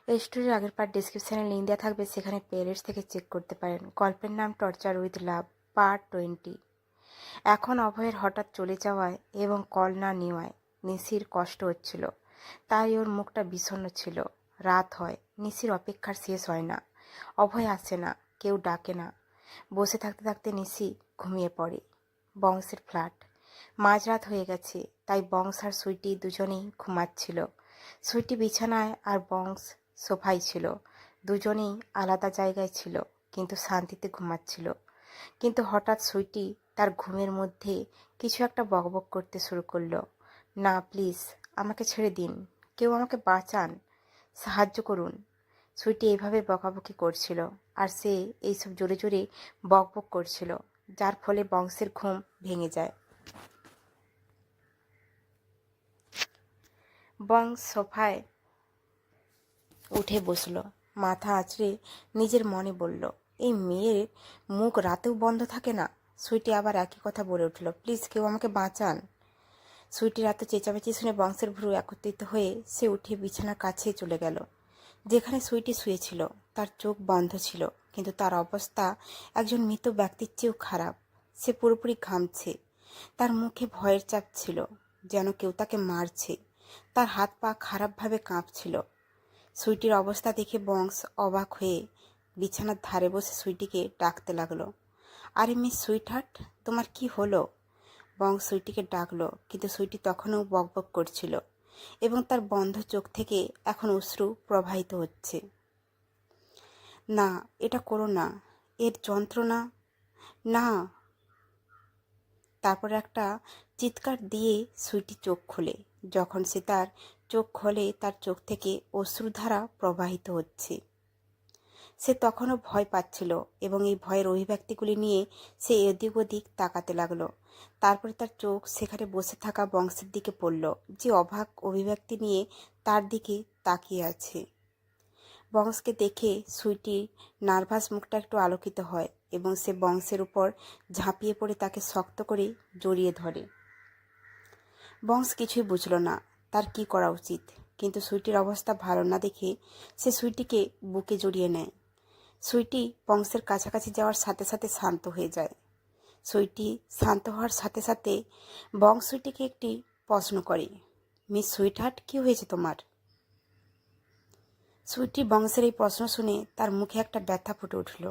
এই স্টোরির আগের পার্ট ডিসক্রিপশনে লিঙ্ক দেওয়া থাকবে, সেখানে প্লেলিস্ট থেকে চেক করতে পারেন। গল্পের নাম টর্চার উইথ লাভ, পার্ট 20। এখন অভয়ের হঠাৎ চলে যাওয়ায় এবং কল না নেওয়ায় নিশির কষ্ট হচ্ছিল, তাই ওর মুখটা বিষণ্ণ ছিল। রাত হয়, নিশির অপেক্ষার শেষ হয় না। অভয় আসে না, কেউ ডাকে না। বসে থাকতে থাকতে নিশি ঘুমিয়ে পড়ে। বংশের ফ্ল্যাট। মাঝরাত হয়ে গেছে, তাই বংশ আর সুইটি দুজনেই ঘুমাচ্ছিল। সুইটি বিছানায় আর বংশ সোফায় ছিল। দুজনেই আলাদা জায়গায় ছিল, কিন্তু শান্তিতে ঘুমাচ্ছিল। কিন্তু হঠাৎ সুইটি তার ঘুমের মধ্যে কিছু একটা বকবক করতে শুরু করলো। না প্লিজ, আমাকে ছেড়ে দিন, কেউ আমাকে বাঁচান, সাহায্য করুন। সুইটি এইভাবে বকাবকি করছিল, আর সে এইসব জোরে জোরে বকবক করছিল, যার ফলে বংশের ঘুম ভেঙে যায়। বংশ সোফায় উঠে বসল, মাথা আঁচড়ে নিজের মনে বলল, এই মেয়ের মুখ রাতেও বন্ধ থাকে না। সুইটি আবার একই কথা বলে উঠল, প্লিজ কেউ আমাকে বাঁচান। সুইটির এত চেঁচামেচি শুনে বংশের ভ্রু একত্রিত হয়ে সে উঠে বিছানার কাছে চলে গেল। যেখানে সুইটি শুয়েছিল তার চোখ বন্ধ ছিল, কিন্তু তার অবস্থা একজন মৃত ব্যক্তির চেয়েও খারাপ। সে পুরোপুরি ঘামছে, তার মুখে ভয়ের চাপ ছিল, যেন কেউ তাকে মারছে। তার হাত পা খারাপভাবে কাঁপছিল। সুইটির অবস্থা দেখে বংশ অবাক হয়ে বিছানার ধারে বসে সুইটিকে ডাকতে লাগলো, আরে মিস সুইটহার্ট, তোমার কি হলো? বংশ সুইটিকে ডাকলো, কিন্তু সুইটি তখনও বকবক করছিল এবং তার বন্ধ চোখ থেকে এখন অশ্রু প্রবাহিত হচ্ছে। না, এটা করো না, এর যন্ত্রণা, না। তারপর একটা চিৎকার দিয়ে সুইটি চোখ খোলে। যখন সে তার চোখ খোলে, তার চোখ থেকে অশ্রুধারা প্রবাহিত হচ্ছে। সে তখনও ভয় পাচ্ছিল এবং এই ভয়ের অভিব্যক্তিগুলি নিয়ে সে এদিক ওদিক তাকাতে লাগলো। তারপরে তার চোখ সেখানে বসে থাকা বংশের দিকে পড়ল, যে অবাক অভিব্যক্তি নিয়ে তার দিকে তাকিয়ে আছে। বংশকে দেখে সুইটির নার্ভাস মুখটা একটু আলোকিত হয় এবং সে বংশের উপর ঝাঁপিয়ে পড়ে তাকে শক্ত করে জড়িয়ে ধরে। বংশ কিছুই বুঝল না তার কি করা উচিত, কিন্তু সুইটির অবস্থা ভালো না দেখে সে সুইটিকে বুকে জড়িয়ে নেয়। সুইটি বংশের কাছাকাছি যাওয়ার সাথে সাথে শান্ত হয়ে যায়। সুইটি শান্ত হওয়ার সাথে সাথে বংশ সুইটিকে একটি প্রশ্ন করে, মিস সুইটহার্ট, কি হয়েছে তোমার? সুইটি বংশের এই প্রশ্ন শুনে তার মুখে একটা ব্যথা ফুটে উঠল।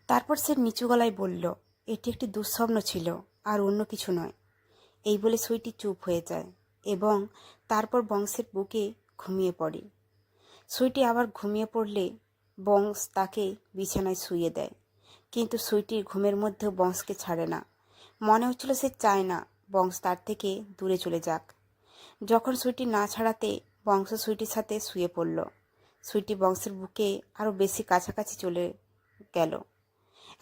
তারপর সে নিচু গলায় বলল, এটি একটি দুঃস্বপ্ন ছিল, আর অন্য কিছু নয়। এই বলে সুইটি চুপ হয়ে যায় এবং তারপর বংশের বুকে ঘুমিয়ে পড়ে। সুইটি আবার ঘুমিয়ে পড়লে বংশ তাকে বিছানায় শুইয়ে দেয়, কিন্তু সুইটির ঘুমের মধ্যেও বংশকে ছাড়ে না। মনে হচ্ছিল সে চায় না বংশ তার থেকে দূরে চলে যাক। যখন সুইটি না ছাড়াতে বংশ সুইটির সাথে শুয়ে পড়ল। সুইটি বংশের বুকে আরও বেশি কাছাকাছি চলে গেল।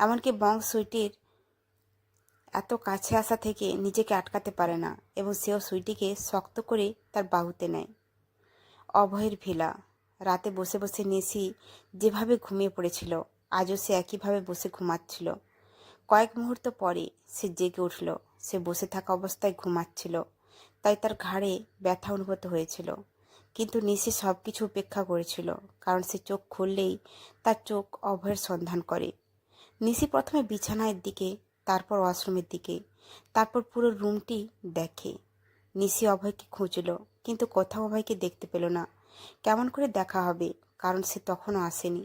এমনকি বংশ সুইটির এত কাছে আসা থেকে নিজেকে আটকাতে পারে না এবং সেও সুইটিকে শক্ত করে তার বাহুতে নেয়। অভয়ের ভিলা। রাতে বসে বসে নিশি যেভাবে ঘুমিয়ে পড়েছিল, আজও সে একইভাবে বসে ঘুমাচ্ছিল। কয়েক মুহূর্ত পরে সে জেগে উঠল। সে বসে থাকা অবস্থায় ঘুমাচ্ছিল, তাই তার ঘাড়ে ব্যথা অনুভূত হয়েছিল। কিন্তু নিশি সব কিছু উপেক্ষা করেছিল, কারণ সে চোখ খুললেই তার চোখ অভয়ের সন্ধান করে। নিশি প্রথমে বিছানার দিকে, তারপর ওয়াশরুমের দিকে, তারপর পুরো রুমটি দেখে। নিশি অভয়কে খুঁজল, কিন্তু কোথাও অভয়কে দেখতে পেল না। কেমন করে দেখা হবে, কারণ সে তখনও আসেনি।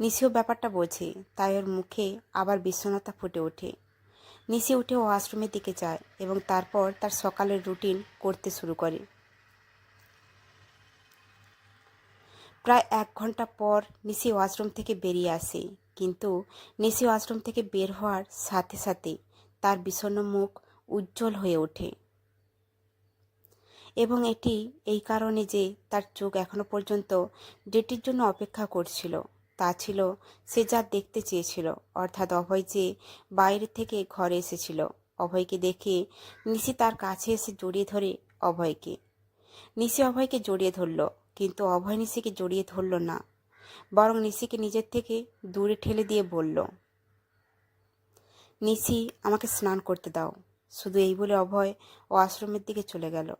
নিশিও ব্যাপারটা বোঝে, তাই ওর মুখে আবার বিষণ্ণতা ফুটে ওঠে। নিশি উঠে ওয়াশরুমের দিকে যায় এবং তারপর তার সকালের রুটিন করতে শুরু করে। প্রায় 1 ঘন্টা পর নিশি ওয়াশরুম থেকে বেরিয়ে আসে, কিন্তু নিশি ওয়াশরুম থেকে বের হওয়ার সাথে সাথে তার বিষণ্ণ মুখ উজ্জ্বল হয়ে ওঠে। এবং এটি এই কারণে যে তার চোখ এখনো পর্যন্ত যেটির জন্য অপেক্ষা করছিল, তা ছিল সে যা দেখতে চেয়েছিল, অর্থাৎ অভয় যে বাইরে থেকে ঘরে এসেছিল। অভয়কে দেখে নিশি তার কাছে এসে জড়িয়ে ধরে অভয়কে। নিশি অভয়কে জড়িয়ে ধরল, কিন্তু অভয় নিশিকে জড়িয়ে ধরল না, বরং নিশিকে নিজের থেকে দূরে ঠেলে দিয়ে বলল, নিশি, আমাকে স্নান করতে দাও। শুধু এই বলে অভয় ওয়াশরুমের দিকে চলে গেল।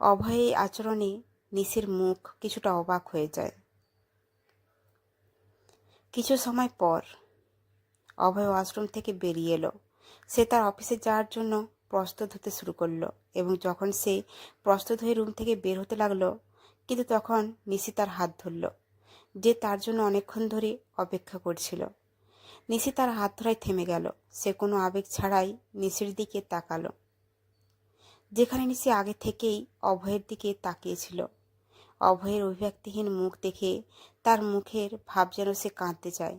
অভয়ের এই আচরণে নিশির মুখ কিছুটা অবাক হয়ে যায়। কিছু সময় পর অভয় ওয়াশরুম থেকে বেরিয়ে এলো। সে তার অফিসে যাওয়ার জন্য প্রস্তুত হতে শুরু করলো এবং যখন সে প্রস্তুত হয়ে রুম থেকে বের হতে লাগলো, কিন্তু তখন নিশি তার হাত ধরল, যে তার জন্য অনেকক্ষণ ধরে অপেক্ষা করছিল। নিশি তার হাত ধরায় থেমে গেল। সে কোনো আবেগ ছাড়াই নিশির দিকে তাকালো, যেখানে নিশি আগে থেকেই অভয়ের দিকে তাকিয়েছিল। অভয়ের অভিব্যক্তিহীন মুখ দেখে তার মুখের ভাব যেন সে কাঁদতে চায়,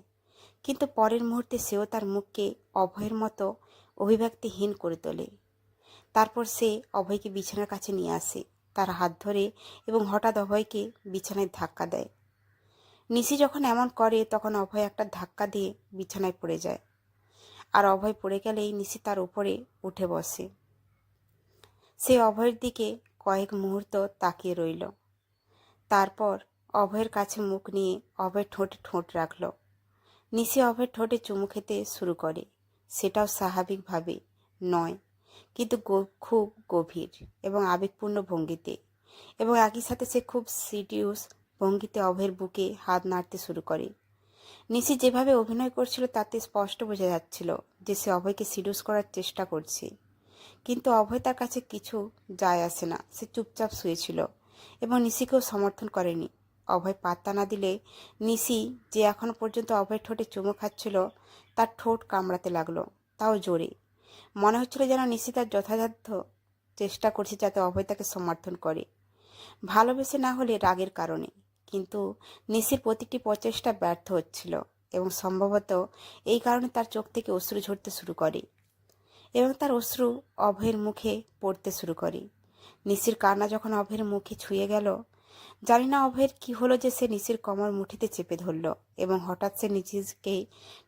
কিন্তু পরের মুহূর্তে সেও তার মুখকে অভয়ের মতো অভিব্যক্তিহীন করে তোলে। তারপর সে অভয়কে বিছানার কাছে নিয়ে আসে, তার হাত ধরে, এবং হঠাৎ অভয়কে বিছানায় ধাক্কা দেয়। নিশি যখন এমন করে তখন অভয় একটা ধাক্কা দিয়ে বিছানায় পড়ে যায়, আর অভয় পড়ে গেলেই নিশি তার উপরে উঠে বসে। সে অভয়ের দিকে কয়েক মুহূর্ত তাকিয়ে রইল। তারপর অভয়ের কাছে মুখ নিয়ে অভয়ের ঠোঁটে ঠোঁট রাখল। নিশি অভয়ের ঠোঁটে চুমু খেতে শুরু করে, সেটাও স্বাভাবিকভাবে নয়, কিন্তু খুব গভীর এবং আবেগপূর্ণ ভঙ্গিতে, এবং একই সাথে সে খুব সিরিয়াস ভঙ্গিতে অভয়ের বুকে হাত নাড়তে শুরু করে। নিশি যেভাবে অভিনয় করছিল তাতে স্পষ্ট বোঝা যাচ্ছিল যে সে অভয়কে সিরিয়াস করার চেষ্টা করছে, কিন্তু অভয় তার কাছে কিছু যায় আসে না। সে চুপচাপ শুয়েছিল এবং নিশিকেও সমর্থন করেনি। অভয় পাত্তা না দিলে নিশি, যে এখনো পর্যন্ত অভয়ের ঠোঁটে চুমু খাচ্ছিল, তার ঠোঁট কামড়াতে লাগলো, তাও জোরে। মনে হচ্ছিল যেন নিশি তার যথাসাধ্য চেষ্টা করছে যাতে অভয় তাকে সমর্থন করে, ভালোবেসে না হলে রাগের কারণে। কিন্তু নিশির প্রতিটি প্রচেষ্টা ব্যর্থ হচ্ছিল, এবং সম্ভবত এই কারণে তার চোখ থেকে অশ্রু ঝরতে শুরু করে, এবং তার অশ্রু অভয়ের মুখে পড়তে শুরু করে। নিশির কান্না যখন অভয়ের মুখে ছুঁয়ে গেল, জানি না অভয়ের কি হলো যে সে নিশির কোমর মুঠিতে চেপে ধরল, এবং হঠাৎ সে নিজেকে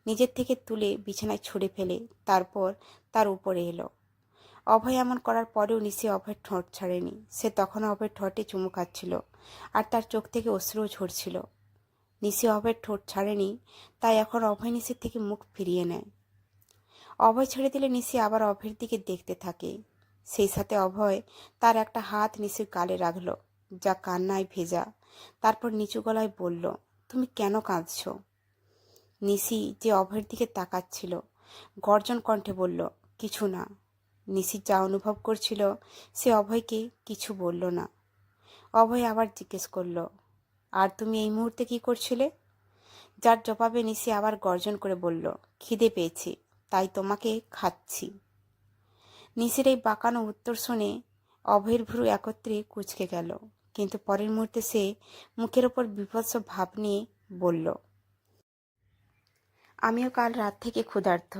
নিজের থেকে তুলে বিছানায় ছুঁড়ে ফেলে তারপর তার উপরে এলো। অভয় এমন করার পরেও নিশি অভয়ের ঠোঁট ছাড়েনি। সে তখনও অভয়ের ঠোঁটে চুমু খাচ্ছিল, আর তার চোখ থেকে অশ্রুও ঝরছিল। নিশি অভয়ের ঠোঁট ছাড়েনি, তাই এখন অভয় নিশির থেকে মুখ ফিরিয়ে নেয়। অভয় ছেড়ে দিলে নিশি আবার অভয়ের দিকে দেখতে থাকে। সেই সাথে অভয় তার একটা হাত নিশির গালে রাখল, যা কান্নায় ভেজা। তারপর নিচু গলায় বলল, তুমি কেন কাঁদছ? নিশি, যে অভয়ের দিকে তাকাচ্ছিল, গর্জন কণ্ঠে বলল, কিছু না। নিশি যা অনুভব করছিল সে অভয়কে কিছু বলল না। অভয় আবার জিজ্ঞেস করল, আর তুমি এই মুহূর্তে কি করছিলে? যার জবাবে নিশি আবার গর্জন করে বলল, খিদে পেয়েছি, তাই তোমাকে খাচ্ছি। নিশির এই বাঁকানো উত্তর শুনে অভয়ের ভ্রু একত্রে কুঁচকে গেল, কিন্তু পরের মুহূর্তে সে মুখের ওপর বিভৎস ভাব নিয়ে বলল, আমিও কাল রাত থেকে ক্ষুধার্ত,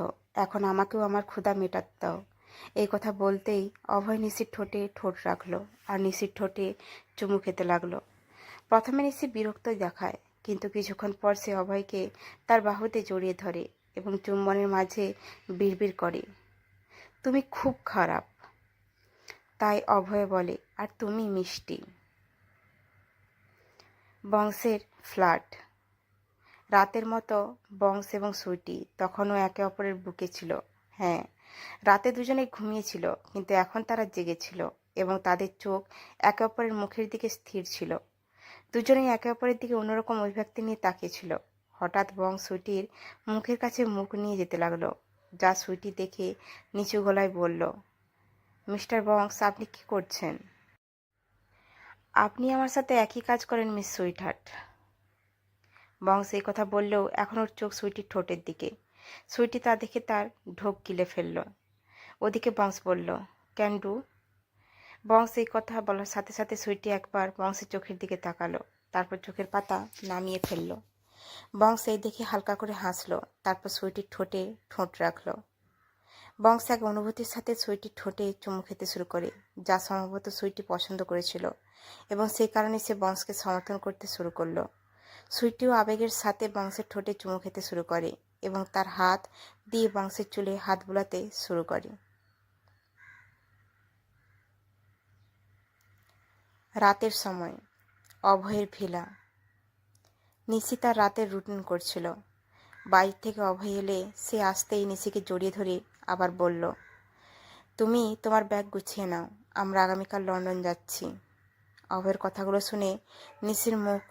এখন আমাকেও আমার ক্ষুধা মেটাতে দাও। এই কথা বলতেই অভয় নিশির ঠোঁটে ঠোঁট রাখল, আর নিশির ঠোঁটে চুমু খেতে লাগলো। প্রথমে নিশি বিরক্তই দেখায়, কিন্তু কিছুক্ষণ পর সে অভয়কে তার বাহুতে জড়িয়ে ধরে এবং চুম্বনের মাঝে বিড়বিড় করে, তুমি খুব খারাপ। তাই অভয় বলে, আর তুমি মিষ্টি। বংশের ফ্ল্যাট। রাতের মতো বংশ এবং সুইটি তখনও একে অপরের বুকে ছিল। হ্যাঁ, রাতে দুজনেই ঘুমিয়েছিল, কিন্তু এখন তারা জেগেছিল এবং তাদের চোখ একে অপরের মুখের দিকে স্থির ছিল। দুজনেই একে অপরের দিকে অন্যরকম অভিব্যক্তি নিয়ে তাকিয়েছিল। হঠাৎ বং সুইটির মুখের কাছে মুখ নিয়ে যেতে লাগলো, যা সুইটি দেখে নিচু গলায় বলল, মিস্টার বংস, আপনি কি করছেন? আপনি আমার সাথে একই কাজ করেন মিস সুইটহার্ট। বংশ এই কথা বললেও এখন ওর চোখ সুইটির ঠোঁটের দিকে। সুইটি তা দেখে তার ঢোক গিলে ফেলল। ওদিকে বংশ বলল, ক্যান ডু। বংশ এই কথা বলার সাথে সাথে সুইটি একবার বংশের চোখের দিকে তাকালো, তারপর চোখের পাতা নামিয়ে ফেলল। বংশ এই দেখে হালকা করে হাসলো, তারপর সুইটির ঠোঁটে ঠোঁট রাখলো। বংশ এক অনুভূতির সাথে সুইটির ঠোঁটে চুমু খেতে শুরু করে, যা সম্ভবত সুইটি পছন্দ করেছিল, এবং সেই কারণে সে বংশকে সমর্থন করতে শুরু করলো। সুইটিও আবেগের সাথে বংশের ঠোঁটে চুমু খেতে শুরু করে এবং তার হাত দিয়ে বংশের চুলে হাত বুলাতে শুরু করে। রাতের সময়। অভয়ের ভিলা। নিশি তার রাতের রুটিন করছিল। বাইরে থেকে অভয় এলে সে আসতেই নিশিকে জড়িয়ে ধরে আবার বলল, তুমি তোমার ব্যাগ গুছিয়ে নাও, আমরা আগামীকাল লন্ডন যাচ্ছি। অভয়ের কথাগুলো শুনে নিশির মুখ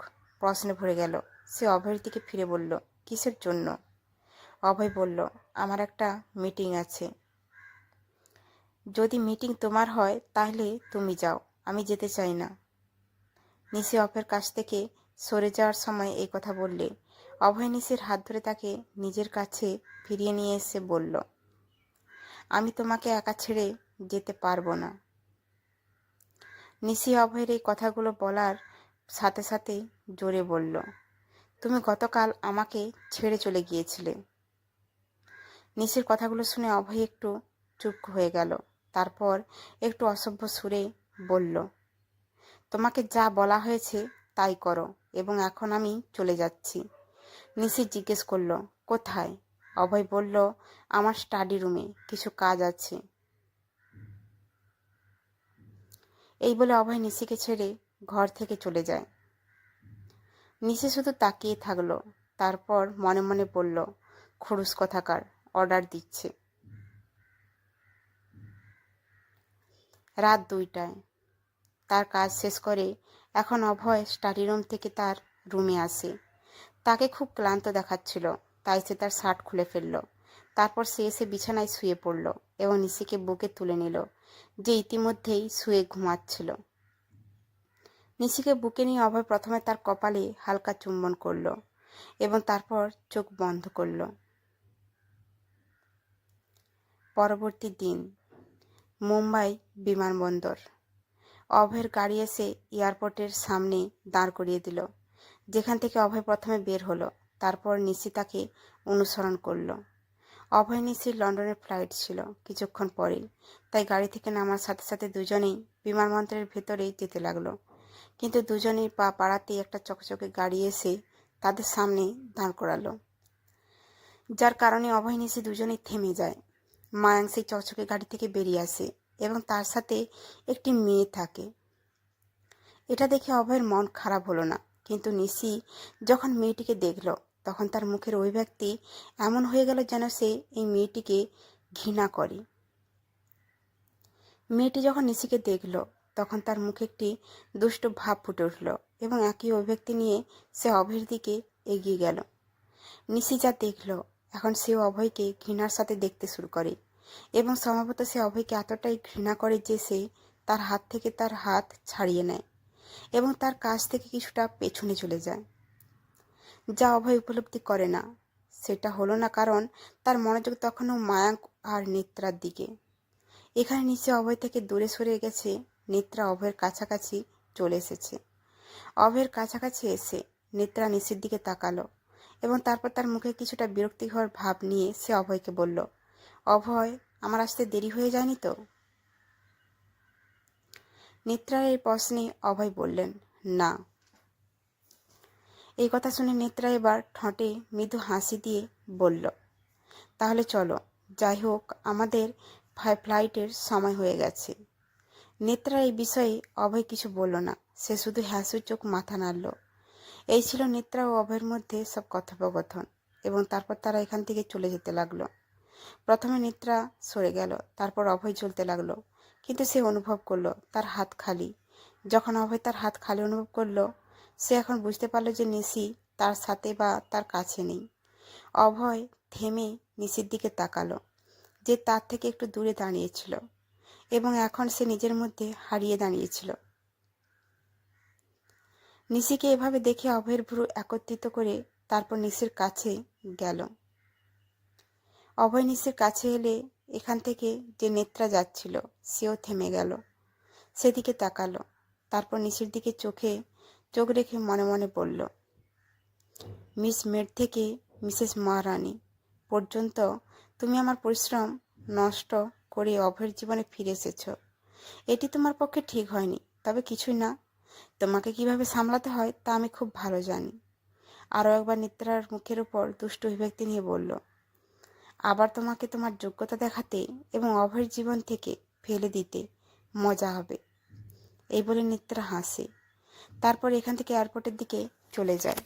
প্রশ্নে ভরে গেল। সে অভয়ের দিকে ফিরে বলল, কিসের জন্য? অভয় বলল, আমার একটা মিটিং আছে। যদি মিটিং তোমার হয় তাহলে তুমি যাও, আমি যেতে চাই না। নিশি অভয়ের কাছ থেকে সরে যাওয়ার সময় এই কথা বললে অভয় নিশির হাত ধরে তাকে নিজের কাছে ফিরিয়ে নিয়ে এসে বলল, আমি তোমাকে একা ছেড়ে যেতে পারবো না। নিশি অভয়ের এই কথাগুলো বলার সাথে সাথে জোরে বলল, তুমি গতকাল আমাকে ছেড়ে চলে গিয়েছিলে। নিশির কথাগুলো শুনে অভয় একটু চুপ হয়ে গেল। তারপর একটু অসভ্য সুরে বলল, তোমাকে যা বলা হয়েছে তাই করো, এবং এখন আমি চলে যাচ্ছি। নিশি জিজ্ঞেস করল, কোথায়? অভয় বলল, আমার স্টাডি রুমে, কিছু কাজ আছে। এই বলে অভয় নিশিকে ছেড়ে ঘর থেকে চলে যায়। নিশি শুধু তাকিয়ে থাকলো। তারপর মনে মনে বলল, খরুস কথাকার, অর্ডার দিচ্ছে। রাত 2টায় তার কাজ শেষ করে এখন অভয় স্টাডি রুম থেকে তার রুমে আসে। তাকে খুব ক্লান্ত দেখাচ্ছিল, তাই সে তার শার্ট খুলে ফেলল। তারপর সে এসে বিছানায় শুয়ে পড়ল এবং নিশিকে বুকে তুলে নিল, যে ইতিমধ্যেই শুয়ে ঘুমাচ্ছিল। নিশিকে বুকে নিয়ে অভয় প্রথমে তার কপালে হালকা চুম্বন করল এবং তারপর চোখ বন্ধ করল। পরবর্তী দিন, মুম্বাই বিমানবন্দর। অভয়ের গাড়ি এসে এয়ারপোর্টের সামনে দাঁড় করিয়ে দিল, যেখান থেকে অভয় প্রথমে বের হলো। তারপর নিশি তাকে অনুসরণ করল। অভয় নিশির লন্ডনের ফ্লাইট ছিল কিছুক্ষণ পরেই, তাই গাড়ি থেকে নামার সাথে সাথে দুজনেই বিমানবন্দরের ভেতরেই যেতে লাগলো। কিন্তু দুজনেই পা পাড়াতেই একটা চকচকে গাড়ি এসে তাদের সামনে দাঁড় করালো, যার কারণে অভয় নিশি দুজনেই থেমে যায়। মায়াঙ্ক সেই চকচকে গাড়ি থেকে বেরিয়ে আসে এবং তার সাথে একটি মেয়ে থাকে। এটা দেখে অভয়ের মন খারাপ হলো না, কিন্তু নিশি যখন মেয়েটিকে দেখল তখন তার মুখের অভিব্যক্তি এমন হয়ে গেল যেন সে এই মেয়েটিকে ঘৃণা করে। মেয়েটি যখন নিশিকে দেখল তখন তার মুখে একটি দুষ্ট ভাব ফুটে উঠল এবং একই অভিব্যক্তি নিয়ে সে অভয়ের দিকে এগিয়ে গেল। নিশি যা দেখল, এখন সেও অভয়কে ঘৃণার সাথে দেখতে শুরু করে এবং সম্ভবত সে অভয়কে এতটাই ঘৃণা করে যে সে তার হাত থেকে তার হাত ছাড়িয়ে নেয় এবং তার কাছ থেকে কিছুটা পেছনে চলে যায়। যা অভয় উপলব্ধি করে না। সেটা হলো না কারণ তার মনোযোগ তখনও মায়াঙ্ক আর নেত্রার দিকে। এখানে নিচে অভয় থেকে দূরে সরে গেছে, নেত্রা অভয়ের কাছাকাছি চলে এসেছে। অভয়ের কাছাকাছি এসে নেত্রা নিশির দিকে তাকালো এবং তারপর তার মুখে কিছুটা বিরক্তিকর ভাব নিয়ে সে অভয়কে বলল, অভয়, আমার আসতে দেরি হয়ে যায়নি তো? নেত্রার এই প্রশ্নে অভয় বললেন, না। এই কথা শুনে নেত্রা এবার ঠোঁটে মৃদু হাসি দিয়ে বলল, তাহলে চলো, যাই হোক আমাদের ফ্লাইটের সময় হয়ে গেছে। নেত্রা এই বিষয়ে অভয় কিছু বলল না, সে শুধু চোখ মাথা নাড়ল। এই ছিল নেত্রা ও অভয়ের মধ্যে সব কথোপকথন, এবং তারপর তারা এখান থেকে চলে যেতে লাগলো। প্রথমে নেত্রা সরে গেল, তারপর অভয় চলতে লাগলো, কিন্তু সে অনুভব করলো তার হাত খালি। যখন অভয় তার হাত খালি অনুভব করলো, সে এখন বুঝতে পারলো যে নিশি তার সাথে বা তার কাছে নেই। অভয় থেমে নিশির দিকে তাকালো, যে তার থেকে একটু দূরে দাঁড়িয়েছিল, এবং এখন সে নিজের মধ্যে হারিয়ে দাঁড়িয়েছিল। নিশিকে এভাবে দেখে অভয়ের ভ্রু একত্রিত করে তারপর নিশির কাছে গেল। অভয় নিশির কাছে এলে এখান থেকে যে নেত্রা যাচ্ছিল সেও থেমে গেল, সেদিকে তাকালো। তারপর নিশির দিকে চোখ রেখে মনে মনে বলল, মিস মেড থেকে মিসেস মহারানী পর্যন্ত তুমি আমার পরিশ্রম নষ্ট করে অভয়ের জীবনে ফিরে এসেছ। এটি তোমার পক্ষে ঠিক হয়নি, তবে কিছুই না। তোমাকে কিভাবে সামলাতে হয় তা আমি খুব ভালো জানি। আরও একবার নেত্রার মুখের উপর দুষ্ট অভিব্যক্তি নিয়ে বলল, আবার তোমাকে তোমার যোগ্যতা দেখাতে এবং অভয়ের জীবন থেকে ফেলে দিতে মজা হবে। এই বলে নেত্রা হাসে। তারপর এখান থেকে এয়ারপোর্টের দিকে চলে যায়।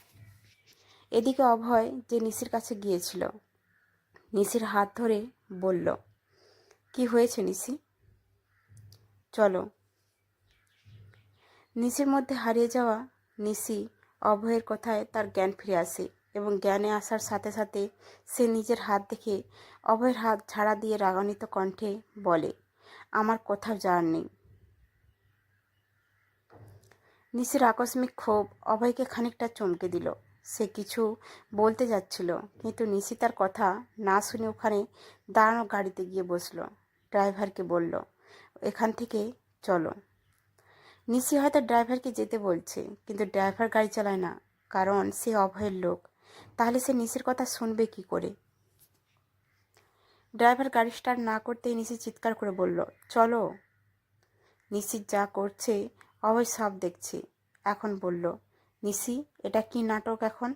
এদিকে অভয় যে নিশির কাছে গিয়েছিল, নিশির হাত ধরে বলল, কি হয়েছে নিশি? চলো। নিশির মধ্যে হারিয়ে যাওয়া নিশি অভয়ের কথায় তার জ্ঞান ফিরে আসে এবং জ্ঞানে আসার সাথে সাথে সে নিজের হাত দেখে অভয়ের হাত ঝাড়া দিয়ে রাগান্বিত কণ্ঠে বলে, আমার কোথাও যাওয়ার নেই। নিশির আকস্মিক ক্ষোভ অভয়কে খানিকটা চমকে দিল। সে কিছু বলতে যাচ্ছিল, কিন্তু নিশি তার কথা না শুনে ওখানে দাঁড়ানো গাড়িতে গিয়ে বসল। ড্রাইভারকে বলল, এখান থেকে চলো। নিশি হয়তো ড্রাইভারকে যেতে বলছে, কিন্তু ড্রাইভার গাড়ি চালায় না, কারণ সে অভয়ের লোক। তাহলে সে নিশির কথা শুনবে কি করে? ড্রাইভার গাড়ি স্টার্ট না করতেই নিশি চিৎকার করে বলল, চলো। নিশি যা করছে অভয় সব দেখছে। এখন বলল, নিশি, এটা কি নাটক? এখন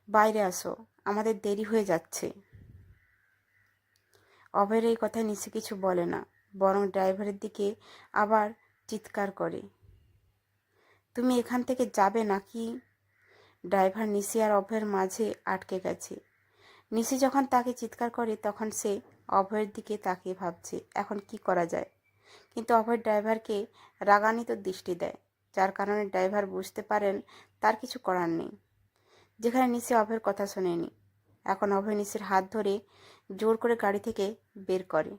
বাইরে আসো, আমাদের দেরি হয়ে যাচ্ছে। অভয়ের এই কথায় নিশি কিছু বলে না, বরং ড্রাইভারের দিকে আবার চিৎকার করে, তুমি এখান থেকে যাবে নাকি? ড্রাইভার নিশি আর অভয়ের মাঝে আটকে গেছে। নিশি যখন তাকে চিৎকার করে তখন সে অভয়ের দিকে তাকিয়ে ভাবছে এখন কি করা যায়, কিন্তু অভয় ড্রাইভারকে রাগান্বিত দৃষ্টি দেয়, যার কারণে ড্রাইভার বুঝতে পারেন তার কিছু করার নেই। যেখানে নিশি অভয়ের কথা শোনেনি, এখন অভয় নিশির হাত ধরে জোর করে গাড়ি থেকে বের করে।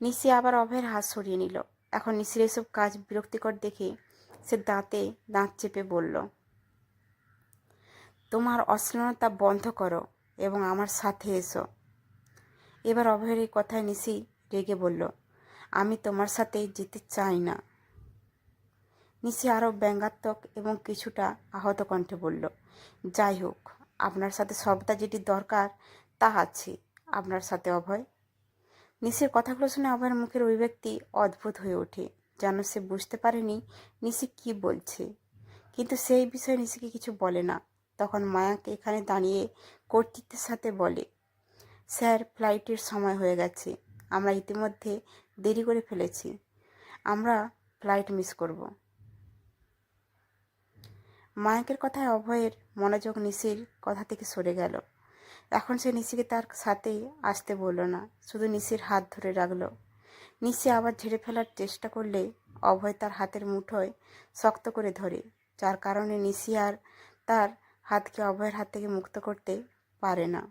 নিশি আবার অভয়ের হাত সরিয়ে নিল। এখন নিশির এসব কাজ বিরক্তিকর দেখে সে দাঁতে দাঁত চেপে বলল, তোমার অশ্লীলতা বন্ধ করো এবং আমার সাথে এসো। এবার অভয়ের এই কথায় নিশি রেগে বলল, আমি তোমার সাথে যেতে চাই না। নিশি আরও ব্যঙ্গাত্মক এবং কিছুটা আহত কণ্ঠে বলল, যাই হোক, আপনার সাথে সবটা যেটি দরকার তা আছে আপনার সাথে অভয়। নিশির কথাগুলো শুনে অভয়ের মুখের অভিব্যক্তি অদ্ভুত হয়ে ওঠে, যেন সে বুঝতে পারেনি নিশি কি বলছে, কিন্তু সেই বিষয়ে নিশিকে কিছু বলে না। তখন মায়াকে এখানে দাঁড়িয়ে কর্তৃত্বের সাথে বলে, স্যার, ফ্লাইটের সময় হয়ে গেছে, আমরা ইতিমধ্যে দেরি করে ফেলেছি, আমরা ফ্লাইট মিস করব। মায়াকের কথায় অভয়ের মনোযোগ নিশির কথা থেকে সরে গেল। এখন সে নিশিকে তার সাথে আসতে বলল না, শুধু নিশির হাত ধরে রাখলো। নিশি আবার ঝেড়ে ফেলার চেষ্টা করলে অভয় তার হাতের মুঠোয় শক্ত করে ধরে, যার কারণে নিশি আর তার হাতকে অভয়ের হাত থেকে মুক্ত করতে পারে না।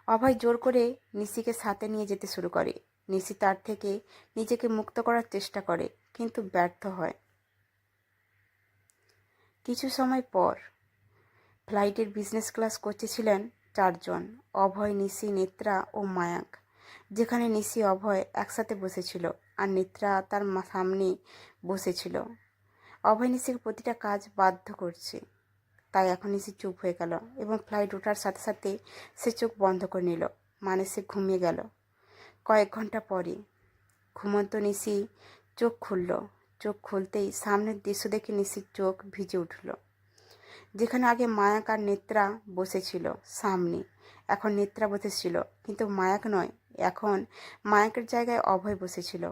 অভয় জোর করে নিশিকে সাথে নিয়ে যেতে শুরু করে। নিশি তার থেকে নিজেকে মুক্ত করার চেষ্টা করে, কিন্তু ব্যর্থ হয়। কিছু সময় পর ফ্লাইটের বিজনেস ক্লাস কোচে ছিলেন 4 জন, অভয়, নিশি, নেত্রা ও মায়াক। যেখানে নিশি অভয় একসাথে বসেছিল আর নেত্রা তার সামনে বসেছিল। অভয় নিশিকে প্রতিটা কাজ বাধ্য করছে, তাই এখন নিশি চুপ হয়ে গেল এবং ফ্লাইট ওঠার সাথে সাথে সে চোখ বন্ধ করে নিল, মানে সে ঘুমিয়ে গেল। কয়েক ঘন্টা পরে ঘুমন্ত নিশি চোখ খুলল। চোখ খুলতেই সামনের দৃশ্য দেখে নিশির চোখ ভিজে উঠল। যেখানে আগে মায়াক আর নেত্রা বসেছিল সামনে, এখন নেত্রা বসেছিল, কিন্তু মায়াক নয়, এখন মায়াকের জায়গায় অভয় বসেছিল।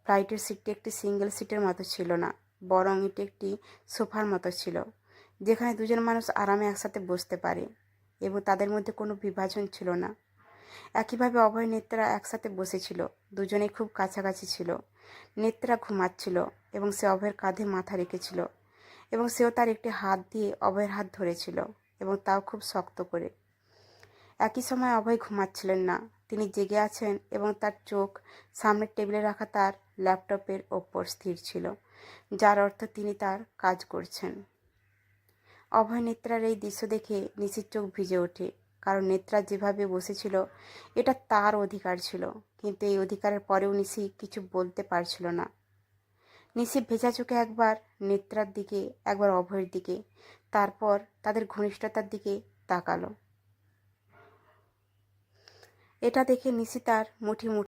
ফ্লাইটের সিটটি একটি সিঙ্গেল সিটের মতো ছিল না, বরং এটি একটি সোফার মতো ছিল, যেখানে দুজন মানুষ আরামে একসাথে বসতে পারে এবং তাদের মধ্যে কোনো বিভাজন ছিল না। একইভাবে অভয় নেত্রা একসাথে বসেছিল, দুজনেই খুব কাছাকাছি ছিল। নেত্রা ঘুমাচ্ছিল এবং সে অভয়ের কাঁধে মাথা রেখেছিল, এবং সেও তার একটি হাত দিয়ে অভয়ের হাত ধরেছিল, এবং তাও খুব শক্ত করে। একই সময় অভয় ঘুমাচ্ছিলেন না, তিনি জেগে আছেন এবং তার চোখ সামনের টেবিলে রাখা তার ল্যাপটপের ওপর স্থির ছিল, যার অর্থ তিনি তার কাজ করছেন। অভয় নেত্রার এই দৃশ্য দেখে নিশির চোখ ভিজে ওঠে, কারণ নেত্রা যেভাবে বসেছিল এটা তার অধিকার ছিল, কিন্তু এই অধিকারের পরেও নিশি কিছু বলতে পারছিল না। নিশি ভেজা চোখে একবার নেত্রার দিকে, একবার অভয়ের দিকে, তারপর তাদের ঘনিষ্ঠতার দিকে তাকালো। এটা দেখে নিশি তার মুঠি